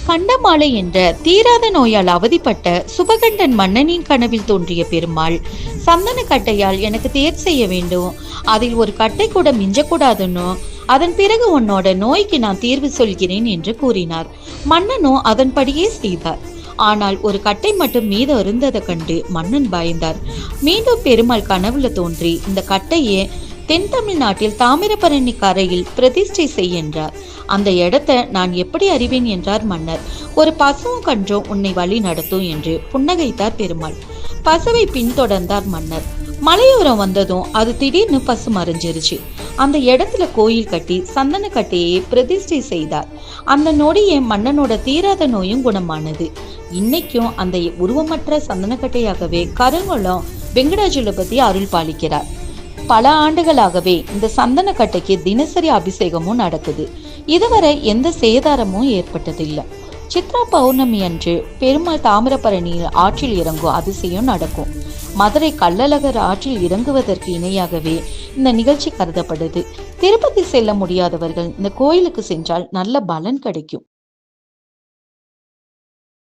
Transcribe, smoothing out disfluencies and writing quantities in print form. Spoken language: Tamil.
கண்டமாலை என்ற தீராத நோயால் அவதிப்பட்ட சுபகண்டன் மன்னனின் கனவில் தோன்றிய பெருமாள், சந்தன கட்டையால் எனக்கு தேர் செய்ய வேண்டும், அதில் ஒரு கட்டை கூட மிஞ்சக்கூடாதுன்னு, அதன் பிறகு உன்னோட நோய்க்கு நான் தீர்வு சொல்கிறேன் என்று கூறினார். மன்னனும் அதன்படியே செய்தார். ஆனால் ஒரு கட்டை மட்டும் மீது இருந்ததை கண்டு மன்னன் பயந்தார். மீண்டும் பெருமாள் கனவுல தோன்றி, இந்த கட்டையே தென் தமிழ்நாட்டில் தாமிரபரணி கரையில் பிரதிஷ்டை செய் என்றார். அந்த இடத்தை நான் எப்படி அறிவேன் என்றார் மன்னர். ஒரு பசுவும் கன்றும் உன்னை வழி நடத்தும் என்று புன்னகைத்தார் பெருமாள். பசுவை பின்தொடர்ந்தார் மன்னர். மலையோரம் வந்ததும் அது திடீர்னு பசு மறைஞ்சிருச்சு. அந்த இடத்துல கோயில் கட்டி சந்தன கட்டையை பிரதிஷ்டை செய்தார். அந்த நொடியே மன்னனோட தீராத நோயும் குணமானது. இன்னைக்கும் அந்த உருவமற்ற சந்தனக்கட்டையாகவே கருங்குளம் வெங்கடாஜலபதி அருள் பாலிக்கிறார். பல ஆண்டுகளாகவே இந்த சந்தனக்கட்டைக்கு தினசரி அபிஷேகமும் நடக்குது. இதுவரை எந்த சேதாரமும் ஏற்பட்டதில்லை. சித்ரா பௌர்ணமி அன்று பெருமாள் தாமிரபரணியில் ஆற்றில் இறங்கும் அதிசயம் நடக்கும். மதுரை கள்ளழகர் ஆற்றில் இறங்குவதற்கு இணையாகவே இந்த நிகழ்ச்சி கருதப்படுது. திருப்பதி செல்ல முடியாதவர்கள் இந்த கோயிலுக்கு சென்றால் நல்ல பலன் கிடைக்கும்.